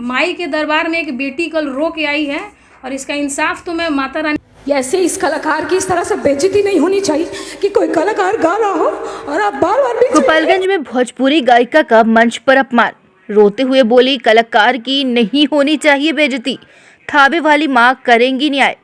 माई के दरबार में एक बेटी कल रो के आई है और इसका इंसाफ तो मैं माता रानी। ऐसे इस कलाकार की इस तरह से बेइज्जती नहीं होनी चाहिए कि कोई कलाकार गा रहा हो और आप बार बार। गोपालगंज में भोजपुरी गायिका का मंच पर अपमान, रोते हुए बोली कलाकार की नहीं होनी चाहिए बेइज्जती, थावे वाली मां करेंगी न्याय।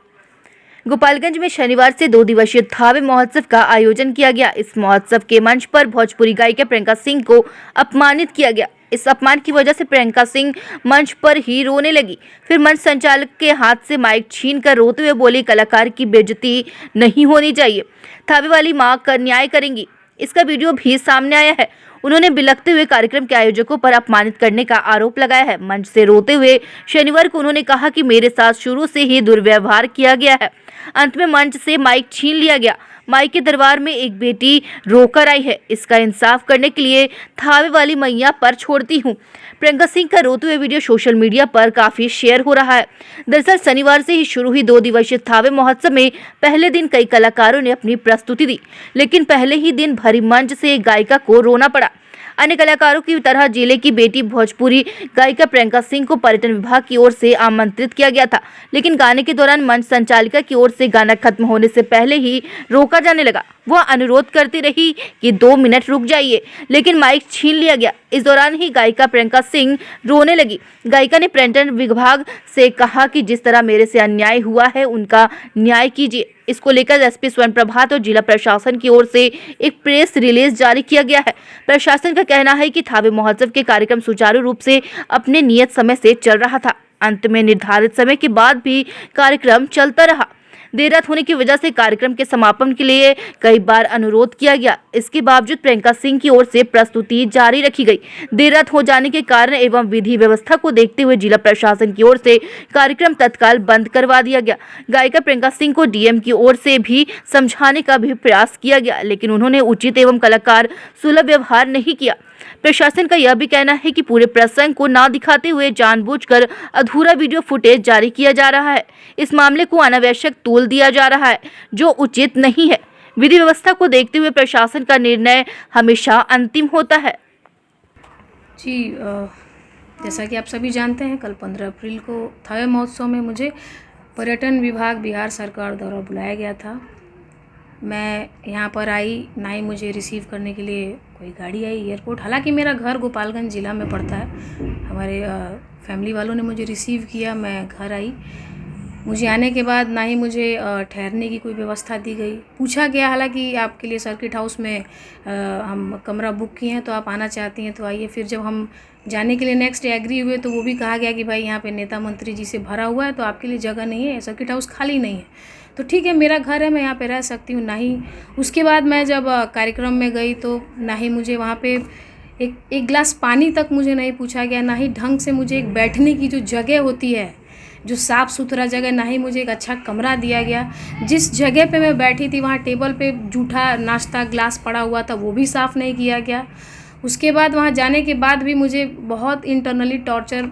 गोपालगंज में शनिवार से 2 दिवसीय थावे महोत्सव का आयोजन किया गया। इस महोत्सव के मंच पर भोजपुरी गायिका प्रियंका सिंह को अपमानित किया गया। इस अपमान की वजह से प्रियंका सिंह मंच पर ही रोने लगी। फिर मंच संचालक के हाथ से माइक छीनकर रोते हुए बोली कलाकार की बेइज्जती नहीं होनी चाहिए, थावे वाली मां का न्याय करेंगी। इसका वीडियो भी सामने आया है। उन्होंने बिलखते हुए कार्यक्रम के आयोजकों पर अपमानित करने का आरोप लगाया है। मंच से रोते हुए शनिवार को उन्होंने कहा कि मेरे साथ शुरू से ही दुर्व्यवहार किया गया है। अंत में मंच से माइक छीन लिया गया। माई के दरबार में एक बेटी रोकर आई है, इसका इंसाफ करने के लिए थावे वाली मैया पर छोड़ती हूँ। प्रियंका सिंह का रोते हुए वीडियो सोशल मीडिया पर काफी शेयर हो रहा है। दरअसल शनिवार से ही शुरू हुई 2 दिवसीय थावे महोत्सव में पहले दिन कई कलाकारों ने अपनी प्रस्तुति दी, लेकिन पहले ही दिन भरी मंच से एक गायिका को रोना पड़ा। अन्य कलाकारों की तरह जिले की बेटी भोजपुरी गायिका प्रियंका सिंह को पर्यटन विभाग की ओर से आमंत्रित किया गया था, लेकिन गाने के दौरान मंच संचालिका की ओर से गाना खत्म होने से पहले ही रोका जाने लगा। वह अनुरोध करती रही कि 2 मिनट रुक जाइए, लेकिन माइक छीन लिया गया। इस दौरान ही गायिका प्रियंका सिंह रोने लगी। गायिका ने पर्यटन विभाग से कहा कि जिस तरह मेरे से अन्याय हुआ है उनका न्याय कीजिए। इसको लेकर एसपी स्वर्ण प्रभात और जिला प्रशासन की ओर से एक प्रेस रिलीज जारी किया गया है। प्रशासन का कहना है कि थावे महोत्सव के कार्यक्रम सुचारू रूप से अपने नियत समय से चल रहा था। अंत में निर्धारित समय के बाद भी कार्यक्रम चलता रहा। देर रात होने की वजह से कार्यक्रम के समापन के लिए कई बार अनुरोध किया गया। इसके बावजूद प्रियंका सिंह की ओर से प्रस्तुति जारी रखी गई। देर रात हो जाने के कारण एवं विधि व्यवस्था को देखते हुए जिला प्रशासन की ओर से कार्यक्रम तत्काल बंद करवा दिया गया। गायिका प्रियंका सिंह को डीएम की ओर से भी समझाने का भी प्रयास किया गया, लेकिन उन्होंने उचित एवं कलाकार सुलभ व्यवहार नहीं किया। प्रशासन का यह भी कहना है कि पूरे प्रसंग को ना दिखाते हुए जानबूझकर अधूरा वीडियो फुटेज जारी किया जा रहा है। इस मामले को अनावश्यक तूल दिया जा रहा है, जो उचित नहीं है। विधि व्यवस्था को देखते हुए प्रशासन का निर्णय हमेशा अंतिम होता है। जी, जैसा कि आप सभी जानते हैं, कल 15 अप्रैल को थावे महोत्सव में मुझे पर्यटन विभाग बिहार सरकार द्वारा बुलाया गया था। मैं यहाँ पर आई, ना ही मुझे रिसीव करने के लिए कोई गाड़ी आई एयरपोर्ट। हालांकि मेरा घर गोपालगंज ज़िला में पड़ता है। हमारे फैमिली वालों ने मुझे रिसीव किया, मैं घर आई। मुझे आने के बाद ना ही मुझे ठहरने की कोई व्यवस्था दी गई। पूछा गया हालांकि आपके लिए सर्किट हाउस में हम कमरा बुक किए हैं, तो आप आना चाहती हैं तो आइए। फिर जब हम जाने के लिए नेक्स्ट डे एग्री हुए तो वो भी कहा गया कि भाई यहाँ पे नेता मंत्री जी से भरा हुआ है, तो आपके लिए जगह नहीं है, सर्किट हाउस खाली नहीं है। तो ठीक है, मेरा घर है, मैं यहाँ पे रह सकती हूँ। ना ही उसके बाद मैं जब कार्यक्रम में गई तो ना ही मुझे वहाँ पे एक गिलास पानी तक मुझे नहीं पूछा गया, ना ही ढंग से मुझे एक बैठने की जो जगह होती है, जो साफ़ सुथरा जगह, ना ही मुझे एक अच्छा कमरा दिया गया। जिस जगह पे मैं बैठी थी वहाँ टेबल पे जूठा नाश्ता ग्लास पड़ा हुआ था, वो भी साफ़ नहीं किया गया। उसके बाद वहाँ जाने के बाद भी मुझे बहुत इंटरनली टॉर्चर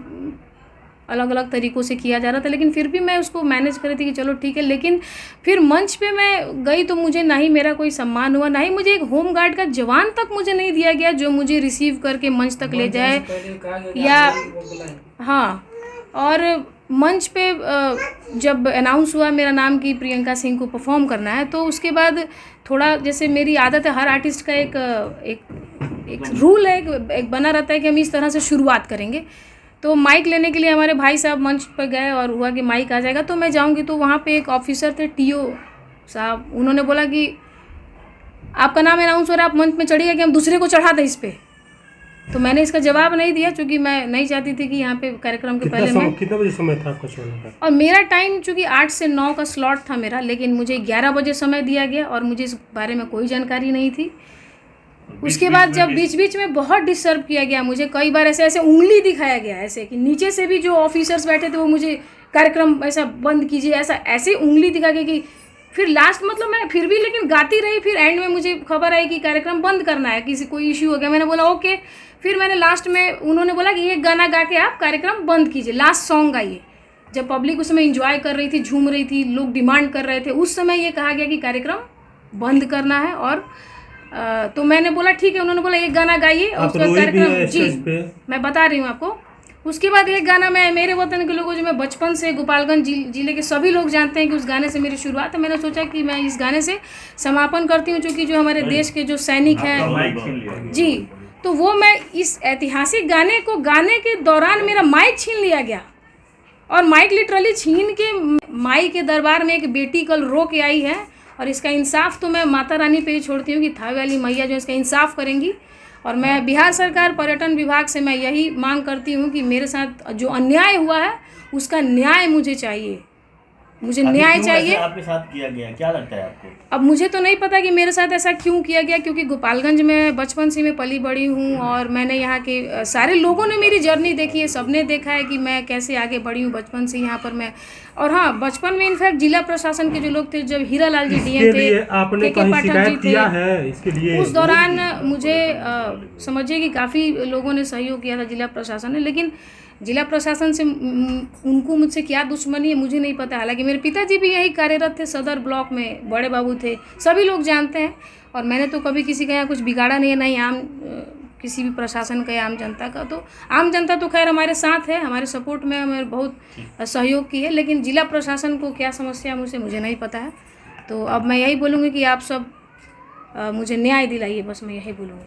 अलग अलग तरीक़ों से किया जा रहा था, लेकिन फिर भी मैं उसको मैनेज कर रही थी कि चलो ठीक है। लेकिन फिर मंच पे मैं गई तो मुझे ना ही मेरा कोई सम्मान हुआ, ना ही मुझे एक होम गार्ड का जवान तक मुझे नहीं दिया गया जो मुझे रिसीव करके मंच तक ले जाए। या हाँ, और मंच पे जब अनाउंस हुआ मेरा नाम कि प्रियंका सिंह को परफॉर्म करना है, तो उसके बाद थोड़ा, जैसे मेरी आदत है, हर आर्टिस्ट का एक रूल है, एक बना रहता है कि हम इस तरह से शुरुआत करेंगे। तो माइक लेने के लिए हमारे भाई साहब मंच पर गए और हुआ कि माइक आ जाएगा तो मैं जाऊंगी। तो वहाँ पे एक ऑफिसर थे, टीओ साहब, उन्होंने बोला कि आपका नाम अनाउंस हो रहा है, आप मंच में चढ़िएगा कि हम दूसरे को चढ़ा दें इस पर। तो मैंने इसका जवाब नहीं दिया, क्योंकि मैं नहीं चाहती थी कि यहाँ पे कार्यक्रम के पहले कितना बजे समय था आपका चढ़ने का? और मेरा टाइम चूँकि 8 से 9 का स्लॉट था मेरा, लेकिन मुझे 11 बजे समय दिया गया और मुझे इस बारे में कोई जानकारी नहीं थी। उसके बाद जब बीच बीच में बहुत डिस्टर्ब किया गया, मुझे कई बार ऐसे उंगली दिखाया गया, ऐसे कि नीचे से भी जो ऑफिसर्स बैठे थे वो मुझे कार्यक्रम ऐसा बंद कीजिए, ऐसे उंगली दिखा के कि फिर लास्ट मतलब मैं फिर भी लेकिन गाती रही। फिर एंड में मुझे खबर आई कि कार्यक्रम बंद करना है, किसी कोई इश्यू हो गया। मैंने बोला ओके। फिर मैंने लास्ट में, उन्होंने बोला कि ये गाना गा के आप कार्यक्रम बंद कीजिए, लास्ट सॉन्ग गाइए। जब पब्लिक उस समय इंजॉय कर रही थी, झूम रही थी, लोग डिमांड कर रहे थे, उस समय ये कहा गया कि कार्यक्रम बंद करना है। और तो मैंने बोला ठीक है। उन्होंने बोला एक गाना गाइए और उसका कार्यक्रम, जी मैं बता रही हूँ आपको, उसके बाद एक गाना मैं मेरे वतन के लोगों जो मैं बचपन से गोपालगंज जिले के सभी लोग जानते हैं कि उस गाने से मेरी शुरुआत है। मैंने सोचा कि मैं इस गाने से समापन करती हूँ, क्योंकि जो हमारे देश के जो सैनिक हैं जी, तो वो मैं इस ऐतिहासिक गाने को गाने के दौरान मेरा माइक छीन लिया गया, और माइक लिटरली छीन के माई के दरबार में एक बेटी कल रो के आई है, और इसका इंसाफ तो मैं माता रानी पे ही छोड़ती हूँ कि थावे वाली मैया जो इसका इंसाफ करेंगी। और मैं बिहार सरकार पर्यटन विभाग से मैं यही मांग करती हूँ कि मेरे साथ जो अन्याय हुआ है उसका न्याय मुझे चाहिए, मुझे न्याय चाहिए। आपके साथ किया गया, क्या लगता है आपको? अब मुझे तो नहीं पता कि मेरे साथ ऐसा क्यों किया गया, क्योंकि गोपालगंज में बचपन से मैं पली बड़ी हूँ, और मैंने यहाँ के सारे लोगों ने मेरी जर्नी देखी है, सबने देखा है कि मैं कैसे आगे बढ़ी हूँ बचपन से यहाँ पर मैं। और हाँ, बचपन में इनफैक्ट जिला प्रशासन के जो लोग थे, जब हीरा लाल जी डीएम थे, आपने के कहीं पाठक जी शिकायत थे, किया है इसके लिए? उस दौरान मुझे समझिए कि काफ़ी लोगों ने सहयोग किया था जिला प्रशासन ने, लेकिन जिला प्रशासन से उनको मुझसे क्या दुश्मनी है मुझे नहीं पता। हालांकि मेरे पिताजी भी यही कार्यरत थे, सदर ब्लॉक में बड़े बाबू थे, सभी लोग जानते हैं। और मैंने तो कभी किसी का यहाँ कुछ बिगाड़ा नहीं है, नहीं आम किसी भी प्रशासन का या आम जनता का। तो आम जनता तो खैर हमारे साथ है, हमारे सपोर्ट में हमारे बहुत सहयोग की है, लेकिन जिला प्रशासन को क्या समस्या मुझे नहीं पता है। तो अब मैं यही बोलूँगी कि आप सब मुझे न्याय दिलाइए, बस मैं यही बोलूँगी।